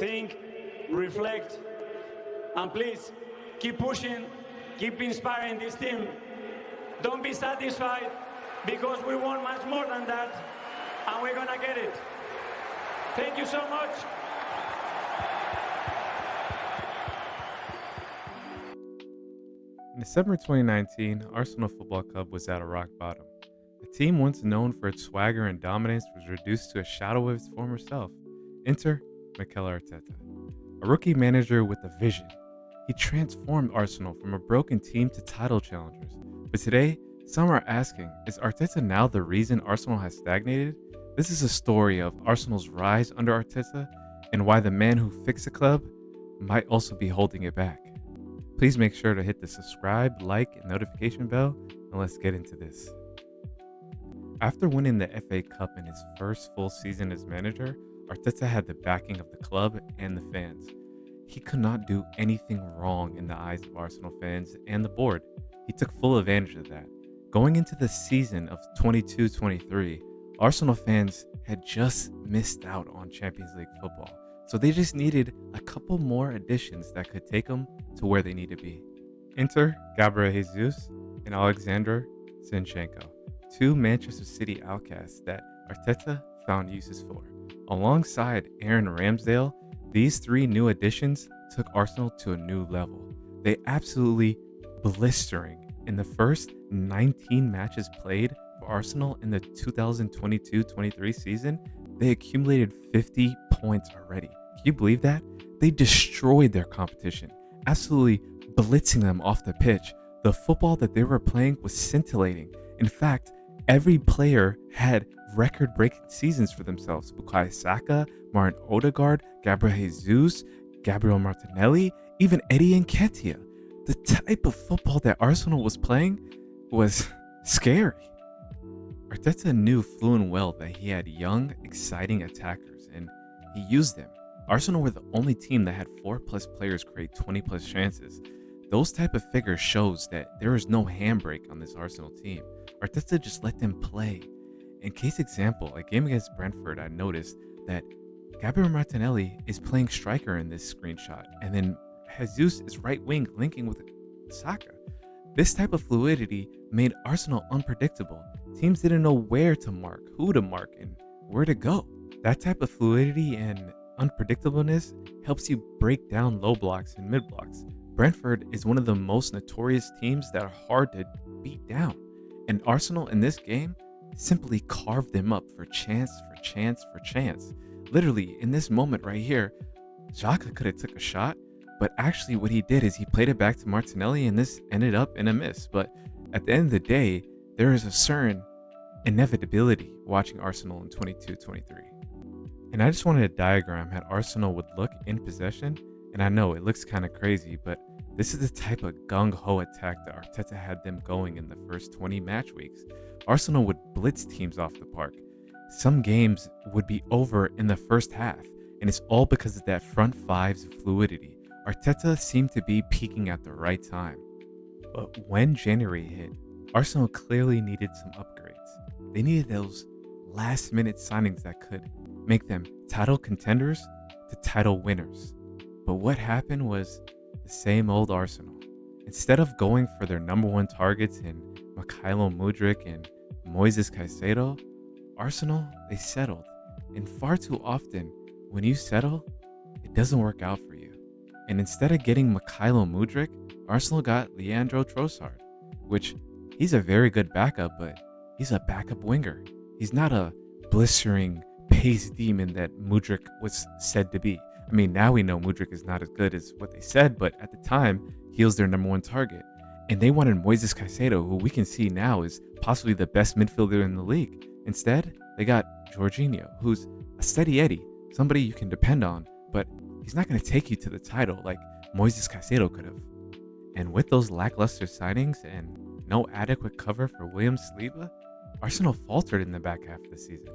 think, reflect, and please keep pushing, keep inspiring this team. Don't be satisfied because we want much more than that, and we're gonna get it. Thank you so much. In December 2019, Arsenal Football Club was at a rock bottom. A team once known for its swagger and dominance was reduced to a shadow of its former self. Enter Mikel Arteta, a rookie manager with a vision. He transformed Arsenal from a broken team to title challengers. But today, some are asking, is Arteta now the reason Arsenal has stagnated? This is a story of Arsenal's rise under Arteta and why the man who fixed the club might also be holding it back. Please make sure to hit the subscribe, like, and notification bell, and let's get into this. After winning the FA Cup in his first full season as manager, Arteta had the backing of the club and the fans. He could not do anything wrong in the eyes of Arsenal fans and the board. He took full advantage of that. Going into the season of 22-23, Arsenal fans had just missed out on Champions League football, so they just needed a couple more additions that could take them to where they need to be. Enter Gabriel Jesus and Alexander Zinchenko, two Manchester City outcasts that Arteta found uses for. Alongside Aaron Ramsdale, these three new additions took Arsenal to a new level. They absolutely blistering. In the first 19 matches played for Arsenal in the 2022-23 season, they accumulated 50 points already. Can you believe that? They destroyed their competition, absolutely blitzing them off the pitch. The football that they were playing was scintillating. In fact, every player had record-breaking seasons for themselves. Bukayo Saka, Martin Ødegaard, Gabriel Jesus, Gabriel Martinelli, even Eddie Nketiah. The type of football that Arsenal was playing was scary. Arteta knew fluent well that he had young, exciting attackers, and he used them. Arsenal were the only team that had 4+ players create 20+ chances. Those type of figures shows that there is no handbrake on this Arsenal team. Arteta just let them play. In case example, a game against Brentford, I noticed that Gabriel Martinelli is playing striker in this screenshot, and then Jesus is right wing linking with Saka. This type of fluidity made Arsenal unpredictable. Teams didn't know where to mark, who to mark, and where to go. That type of fluidity and unpredictableness helps you break down low blocks and mid blocks. Brentford is one of the most notorious teams that are hard to beat down, and Arsenal in this game simply carved them up for chance. Literally, in this moment right here, Xhaka could have took a shot, but actually what he did is he played it back to Martinelli, and this ended up in a miss. But at the end of the day, there is a certain inevitability watching Arsenal in 22-23. And I just wanted a diagram how Arsenal would look in possession, and I know it looks kind of crazy, but this is the type of gung-ho attack that Arteta had them going in the first 20 match weeks. Arsenal would blitz teams off the park. Some games would be over in the first half, and it's all because of that front five's fluidity. Arteta seemed to be peaking at the right time. But when January hit, Arsenal clearly needed some upgrades. They needed those last-minute signings that could make them title contenders to title winners. But what happened was the same old Arsenal. Instead of going for their number one targets in Mykhailo Mudryk and Moises Caicedo, Arsenal, they settled. And far too often, when you settle, it doesn't work out for you. And instead of getting Mykhailo Mudryk, Arsenal got Leandro Trossard, which he's a very good backup, but he's a backup winger. He's not a blistering pace demon that Mudryk was said to be. I mean, now we know Mudryk is not as good as what they said, but at the time, he was their number one target. And they wanted Moises Caicedo, who we can see now is possibly the best midfielder in the league. Instead, they got Jorginho, who's a steady Eddie, somebody you can depend on, but he's not going to take you to the title like Moises Caicedo could have. And with those lackluster signings and no adequate cover for William Saliba, Arsenal faltered in the back half of the season.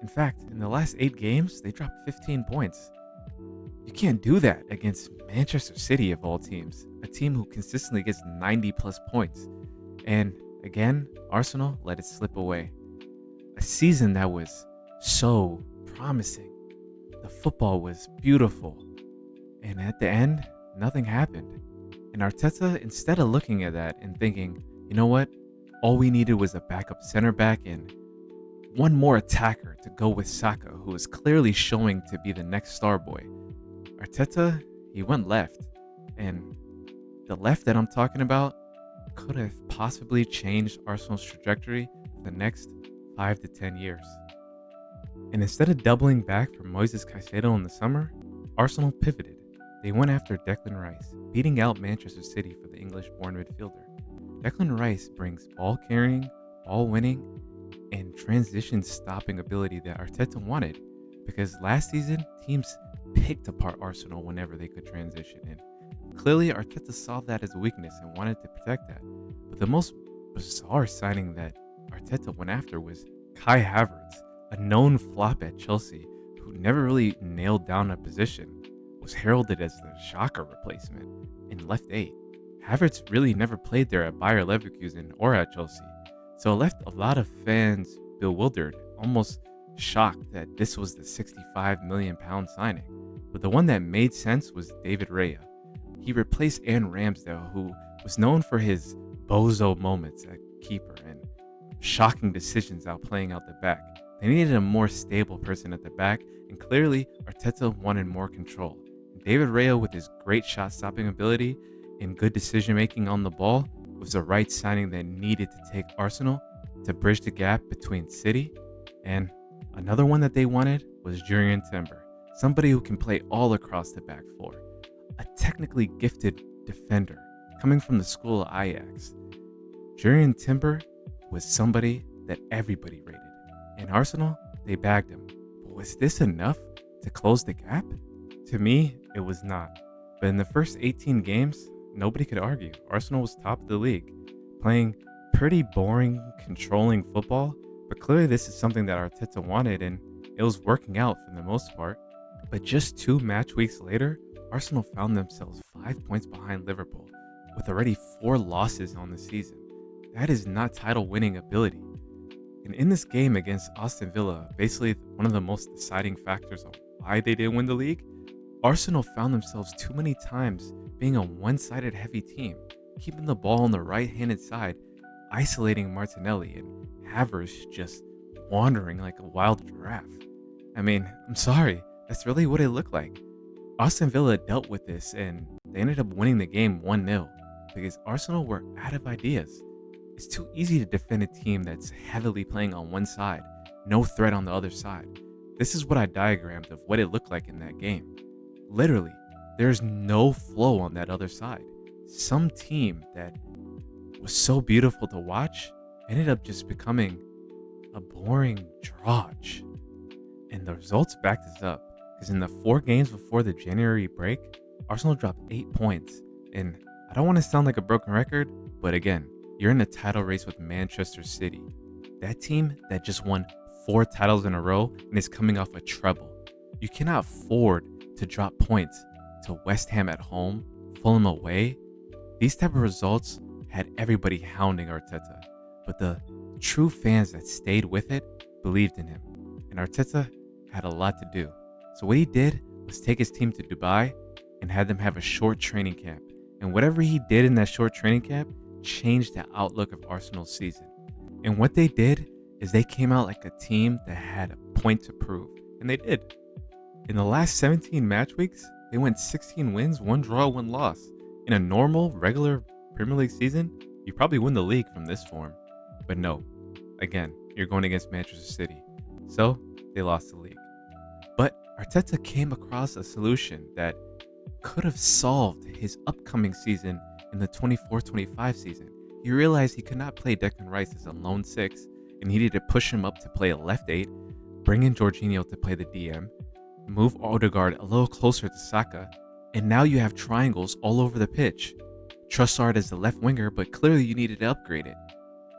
In fact, in the last 8 games, they dropped 15 points. You can't do that against Manchester City of all teams, a team who consistently gets 90+ points. And again, Arsenal let it slip away. A season that was so promising. The football was beautiful. And at the end, nothing happened. And Arteta, instead of looking at that and thinking, you know what? All we needed was a backup center back and one more attacker to go with Saka, who was clearly showing to be the next star boy. Arteta, he went left. And the left that I'm talking about could have possibly changed Arsenal's trajectory for the next 5 to 10 years. And instead of doubling back for Moises Caicedo in the summer, Arsenal pivoted. They went after Declan Rice, beating out Manchester City for the English-born midfielder. Declan Rice brings ball carrying, ball winning, and transition stopping ability that Arteta wanted, because last season teams picked apart Arsenal whenever they could transition in. Clearly, Arteta saw that as a weakness and wanted to protect that. But the most bizarre signing that Arteta went after was Kai Havertz, a known flop at Chelsea who never really nailed down a position, was heralded as the Xhaka replacement in left 8. Havertz really never played there at Bayer Leverkusen or at Chelsea, so it left a lot of fans bewildered, almost shocked that this was the £65 million signing. But the one that made sense was David Raya. He replaced Aaron Ramsdale, who was known for his bozo moments at keeper and shocking decisions playing out the back. They needed a more stable person at the back, and clearly Arteta wanted more control. David Raya, with his great shot-stopping ability and good decision-making on the ball, was the right signing that needed to take Arsenal to bridge the gap between City. And another one that they wanted was Jurrien Timber, somebody who can play all across the back four, a technically gifted defender coming from the school of Ajax. Jurrien Timber was somebody that everybody rated, and Arsenal, they bagged him. But was this enough to close the gap? To me, it was not. But in the first 18 games, nobody could argue. Arsenal was top of the league, playing pretty boring, controlling football, but clearly this is something that Arteta wanted, and it was working out for the most part. But just 2 match weeks later, Arsenal found themselves 5 points behind Liverpool, with already 4 losses on the season. That is not title-winning ability. And in this game against Aston Villa, basically one of the most deciding factors on why they didn't win the league, Arsenal found themselves too many times being a one-sided heavy team, keeping the ball on the right-handed side, isolating Martinelli, and Havertz just wandering like a wild giraffe. I mean, I'm sorry, that's really what it looked like. Aston Villa dealt with this and they ended up winning the game 1-0 because Arsenal were out of ideas. It's too easy to defend a team that's heavily playing on one side, no threat on the other side. This is what I diagrammed of what it looked like in that game. Literally, there's no flow on that other side. Some team that was so beautiful to watch ended up just becoming a boring drudge. And the results backed this up, because in the 4 games before the January break, Arsenal dropped 8 points. And I don't want to sound like a broken record, but again, you're in a title race with Manchester City. That team that just won 4 titles in a row and is coming off a treble. You cannot afford to drop points to West Ham at home, Fulham away. These type of results had everybody hounding Arteta, but the true fans that stayed with it believed in him, and Arteta had a lot to do. So what he did was take his team to Dubai and had them have a short training camp, and whatever he did in that short training camp changed the outlook of Arsenal's season. And what they did is they came out like a team that had a point to prove, and they did. In the last 17 match weeks, they went 16 wins, 1 draw, 1 loss. In a normal, regular Premier League season, you probably win the league from this form. But no, again, you're going against Manchester City. So, they lost the league. But Arteta came across a solution that could have solved his upcoming season in the 24-25 season. He realized he could not play Declan Rice as a lone 6 and needed to push him up to play a left 8, bring in Jorginho to play the DM, move Ødegaard a little closer to Saka, and now you have triangles all over the pitch. Trossard as the left winger, but clearly you needed to upgrade it.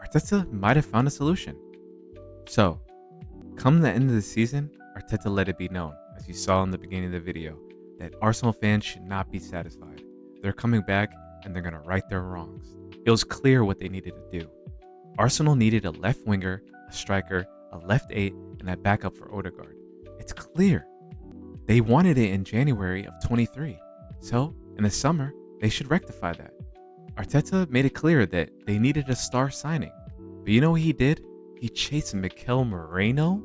Arteta might have found a solution. So, come the end of the season, Arteta let it be known, as you saw in the beginning of the video, that Arsenal fans should not be satisfied. They're coming back and they're going to right their wrongs. It was clear what they needed to do. Arsenal needed a left winger, a striker, a left 8, and a backup for Ødegaard. It's clear. They wanted it in January of 23. So, in the summer, they should rectify that. Arteta made it clear that they needed a star signing. But you know what he did? He chased Mikel Moreno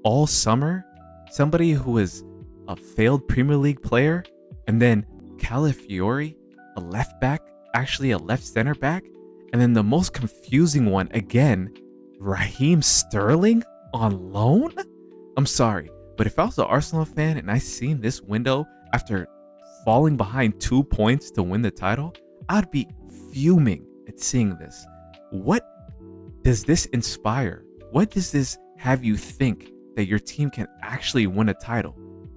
all summer. Somebody who was a failed Premier League player. And then Calafiori, a left back, actually a left center back. And then the most confusing one again, Raheem Sterling on loan? I'm sorry, but if I was an Arsenal fan and I seen this window after falling behind 2 points to win the title, I'd be fuming at seeing this. What does this inspire? What does this have you think that your team can actually win a title?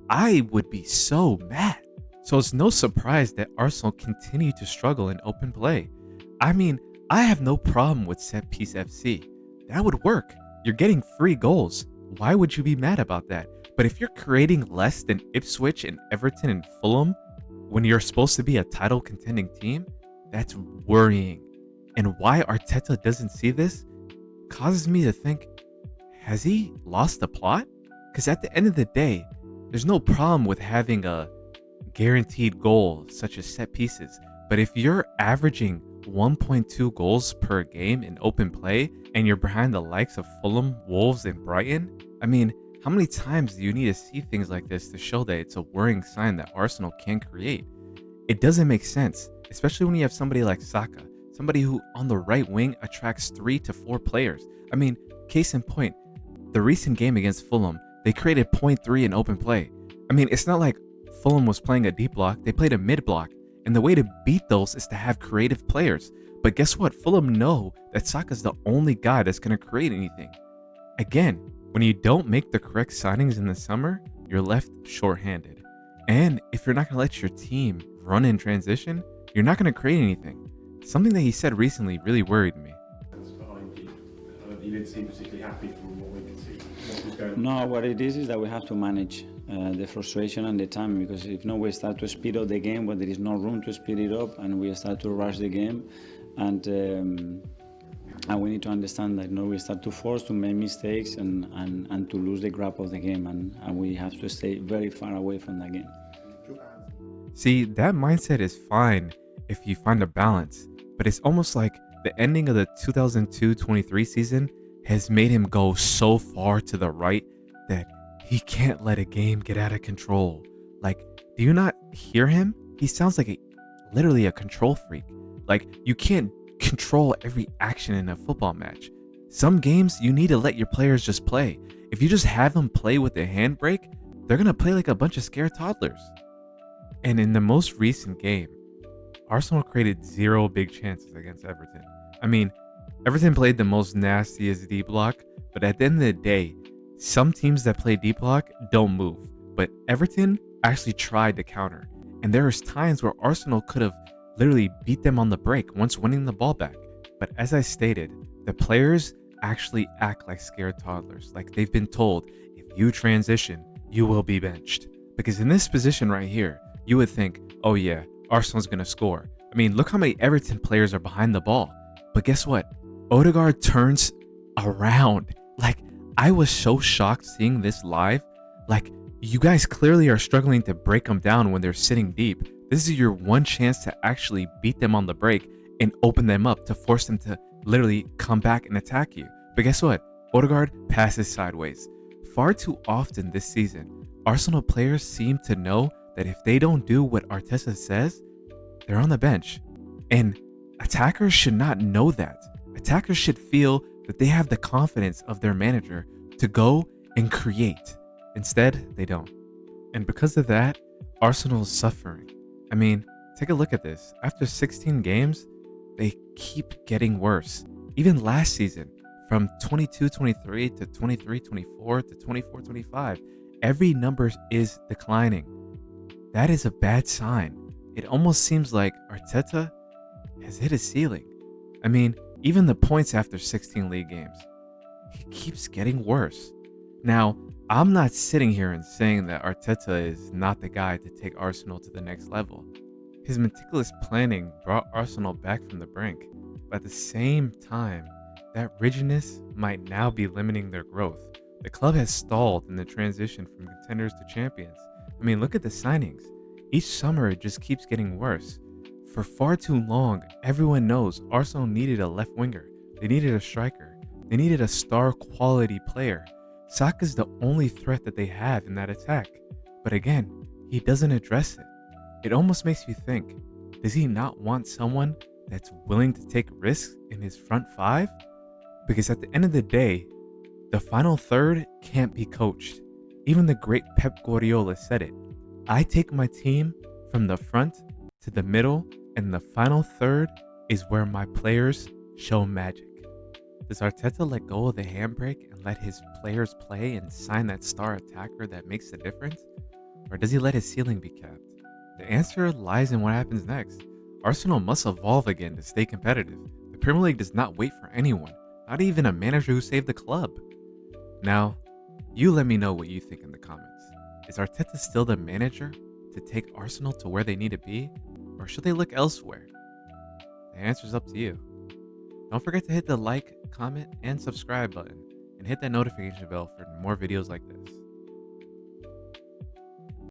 I would be so mad. So it's no surprise that Arsenal continue to struggle in open play. I mean, I have no problem with set piece FC. That would work. You're getting free goals. Why would you be mad about that? But if you're creating less than Ipswich and Everton and Fulham when you're supposed to be a title contending team, that's worrying. And why Arteta doesn't see this causes me to think, has he lost the plot? Because at the end of the day, there's no problem with having a guaranteed goal such as set pieces. But if you're averaging 1.2 goals per game in open play and you're behind the likes of Fulham, Wolves, and Brighton, I mean, how many times do you need to see things like this to show that it's a worrying sign that Arsenal can create? It doesn't make sense, especially when you have somebody like Saka, somebody who on the right wing attracts 3 to 4 players. I mean, case in point, the recent game against Fulham, they created 0.3 in open play. I mean, it's not like Fulham was playing a deep block, they played a mid block. And the way to beat those is to have creative players. But guess what? Fulham know that Saka's the only guy that's going to create anything. Again, when you don't make the correct signings in the summer, you're left shorthanded. And if you're not going to let your team run in transition, you're not going to create anything. Something that he said recently really worried me. He didn't seem particularly happy from what we could see. What was going on? No, what it is that we have to manage the frustration and the time, because if not, we start to speed up the game when there is no room to speed it up, and we start to rush the game, and we need to understand that we start to force to make mistakes and to lose the grip of the game, and we have to stay very far away from that game. See, that mindset is fine if you find a balance, but it's almost like the ending of the 2022-23 season has made him go so far to the right that he can't let a game get out of control. Like, do you not hear him? He sounds like literally a control freak. Like, you can't control every action in a football match. Some games, you need to let your players just play. If you just have them play with a handbrake, they're going to play like a bunch of scared toddlers. And in the most recent game, Arsenal created 0 big chances against Everton. I mean, Everton played the most nastiest deep block, but at the end of the day, some teams that play deep block don't move. But Everton actually tried to counter. And there was times where Arsenal could have literally beat them on the break once winning the ball back. But as I stated, the players actually act like scared toddlers. Like they've been told, if you transition, you will be benched. Because in this position right here, you would think, oh yeah, Arsenal's going to score. I mean, look how many Everton players are behind the ball. But guess what? Ødegaard turns around. Like, I was so shocked seeing this live. Like, you guys clearly are struggling to break them down when they're sitting deep. This is your one chance to actually beat them on the break and open them up to force them to literally come back and attack you. But guess what? Ødegaard passes sideways. Far too often this season, Arsenal players seem to know that if they don't do what Arteta says, they're on the bench. And attackers should not know that. Attackers should feel that they have the confidence of their manager to go and create. Instead, they don't. And because of that, Arsenal is suffering. I mean, take a look at this. After 16 games, they keep getting worse. Even last season, from 22-23 to 23-24 to 24-25, every number is declining. That is a bad sign. It almost seems like Arteta has hit a ceiling. I mean, even the points after 16 league games, he keeps getting worse. Now, I'm not sitting here and saying that Arteta is not the guy to take Arsenal to the next level. His meticulous planning brought Arsenal back from the brink, but at the same time, that rigidness might now be limiting their growth. The club has stalled in the transition from contenders to champions. I mean, look at the signings. Each summer it just keeps getting worse. For far too long, everyone knows Arsenal needed a left winger. They needed a striker. They needed a star quality player. Saka's the only threat that they have in that attack. But again, he doesn't address it. It almost makes you think, does he not want someone that's willing to take risks in his front five? Because at the end of the day, the final third can't be coached. Even the great Pep Guardiola said it. I take my team from the front to the middle, and the final third is where my players show magic. Does Arteta let go of the handbrake and let his players play and sign that star attacker that makes the difference? Or does he let his ceiling be capped? The answer lies in what happens next. Arsenal must evolve again to stay competitive. The Premier League does not wait for anyone, not even a manager who saved the club. Now, you let me know what you think in the comments. Is Arteta still the manager to take Arsenal to where they need to be? Or should they look elsewhere? The answer's up to you. Don't forget to hit the like, comment, and subscribe button, and hit that notification bell for more videos like this.